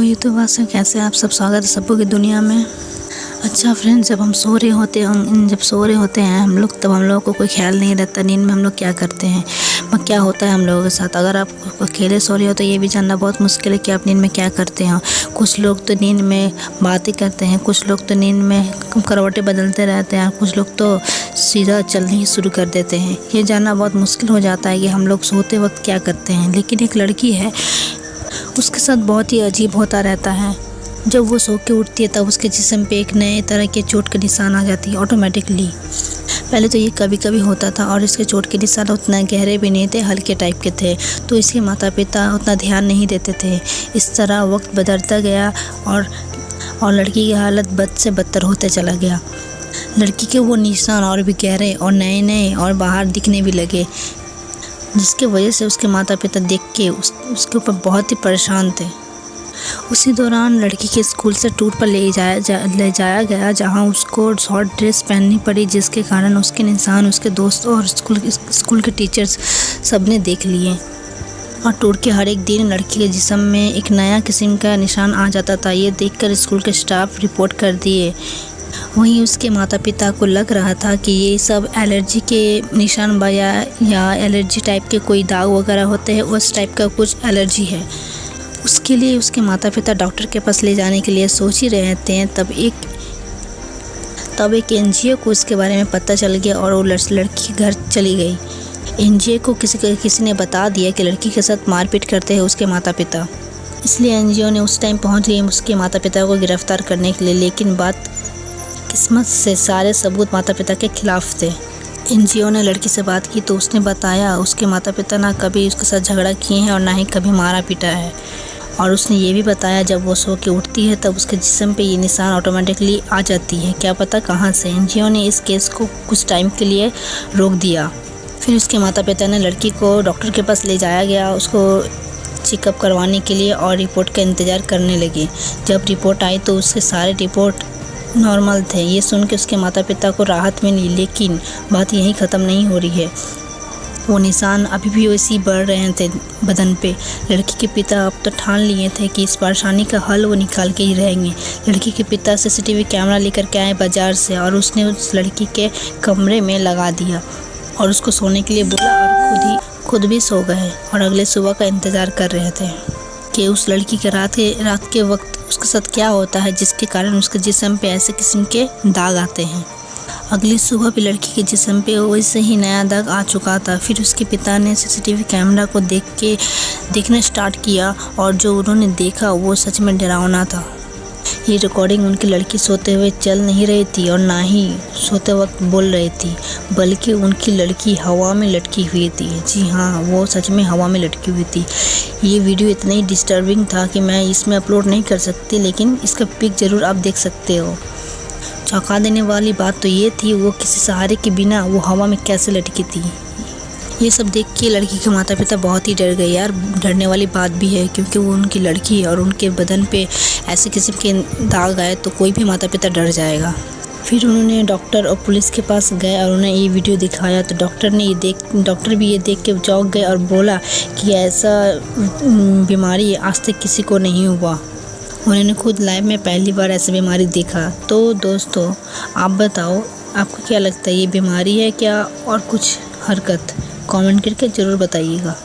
Hello YouTube वासियों, कैसे आप सब। स्वागत है सबको की दुनिया में। अच्छा फ्रेंड्स, जब सो रहे होते हैं हम लोग, तब हम लोगों को कोई ख्याल नहीं रहता नींद में हम लोग क्या करते हैं, क्या होता है हम लोगों के साथ। अगर आप अकेले सो रहे हो तो ये भी जानना बहुत मुश्किल है कि आप नींद में क्या करते हो। कुछ लोग तो नींद में बातें करते हैं, कुछ लोग तो नींद में करवटें बदलते रहते हैं, कुछ लोग तो सीधा चलना ही शुरू कर देते हैं। ये जानना बहुत मुश्किल हो जाता है कि हम लोग सोते वक्त क्या करते हैं। लेकिन एक लड़की है, उसके साथ बहुत ही अजीब होता रहता है। जब वो सो के उठती है तब उसके जिस्म पे एक नए तरह के चोट के निशान आ जाती है ऑटोमेटिकली। पहले तो ये कभी कभी होता था और इसके चोट के निशान उतना गहरे भी नहीं थे, हल्के टाइप के थे, तो इसके माता पिता उतना ध्यान नहीं देते थे। इस तरह वक्त बदलता गया और लड़की की हालत बद से बदतर होते चला गया। लड़की के वो निशान और भी गहरे और नए और बाहर दिखने भी लगे, जिसके वजह से उसके माता पिता देख के उसके ऊपर बहुत ही परेशान थे। उसी दौरान लड़की के स्कूल से टूर पर ले जाया गया, जहां उसको शॉर्ट ड्रेस पहननी पड़ी, जिसके कारण उसके निशान उसके दोस्त और स्कूल के टीचर्स सब ने देख लिए। और टूर के हर एक दिन लड़की के जिस्म में एक नया किस्म का निशान आ जाता था। ये देखकर स्कूल के स्टाफ रिपोर्ट कर दिए। वहीं उसके माता पिता को लग रहा था कि ये सब एलर्जी के निशान या एलर्जी टाइप के कोई दाग वगैरह होते हैं, उस टाइप का कुछ एलर्जी है। उसके लिए उसके माता पिता डॉक्टर के पास ले जाने के लिए सोच ही रहे थे। तब एक एनजीओ को इसके बारे में पता चल गया और वो लड़की के घर चली गई। एनजीओ को किसी ने बता दिया कि लड़की के साथ मारपीट करते हैं उसके माता पिता, इसलिए एनजीओ ने उस टाइम पहुंच गई उसके माता पिता को गिरफ्तार करने के लिए। लेकिन बात किस्मत से सारे सबूत माता पिता के खिलाफ थे। एनजीओ ने लड़की से बात की तो उसने बताया उसके माता पिता ना कभी उसके साथ झगड़ा किए हैं और ना ही कभी मारा पीटा है। और उसने ये भी बताया जब वो सो के उठती है तब उसके जिस्म पे ये निशान ऑटोमेटिकली आ जाती है, क्या पता कहाँ से। एनजीओ ने इस केस को कुछ टाइम के लिए रोक दिया। फिर उसके माता पिता ने लड़की को डॉक्टर के पास ले जाया गया उसको चेकअप करवाने के लिए, और रिपोर्ट का इंतज़ार करने लगे। जब रिपोर्ट आई तो उसके सारे रिपोर्ट नॉर्मल थे। ये सुन के उसके माता पिता को राहत मिली, लेकिन बात यहीं ख़त्म नहीं हो रही है। वो निशान अभी भी वैसे बढ़ रहे थे बदन पे। लड़की के पिता अब तो ठान लिए थे कि इस परेशानी का हल वो निकाल के ही रहेंगे। लड़की के पिता सीसीटीवी कैमरा लेकर के आए बाज़ार से और उसने उस लड़की के कमरे में लगा दिया और उसको सोने के लिए बोला, और खुद भी सो गए और अगले सुबह का इंतज़ार कर रहे थे कि उस लड़की के रात के वक्त उसके साथ क्या होता है, जिसके कारण उसके जिस्म पे ऐसे किस्म के दाग आते हैं। अगली सुबह भी लड़की के जिस्म पे वैसे ही नया दाग आ चुका था। फिर उसके पिता ने सीसीटीवी कैमरा को देखना स्टार्ट किया और जो उन्होंने देखा वो सच में डरावना था। ये रिकॉर्डिंग उनकी लड़की सोते हुए चल नहीं रही थी और ना ही सोते वक्त बोल रही थी, बल्कि उनकी लड़की हवा में लटकी हुई थी। जी हाँ, वो सच में हवा में लटकी हुई थी। ये वीडियो इतना ही डिस्टर्बिंग था कि मैं इसमें अपलोड नहीं कर सकती, लेकिन इसका पिक ज़रूर आप देख सकते हो। चौंका देने वाली बात तो ये थी वो किसी सहारे के बिना वो हवा में कैसे लटकी थी। ये सब देख के लड़की के माता पिता बहुत ही डर गए। यार, डरने वाली बात भी है, क्योंकि वो उनकी लड़की है और उनके बदन पे ऐसे किस्म के दाग आए तो कोई भी माता पिता डर जाएगा। फिर उन्होंने डॉक्टर और पुलिस के पास गए और उन्हें ये वीडियो दिखाया तो डॉक्टर भी ये देख के चौंक गए और बोला कि ऐसा बीमारी आज तक किसी को नहीं हुआ। उन्होंने खुद लाइव में पहली बार ऐसी बीमारी देखा। तो दोस्तों, आप बताओ आपको क्या लगता है, ये बीमारी है क्या और कुछ हरकत? कमेंट करके ज़रूर बताइएगा।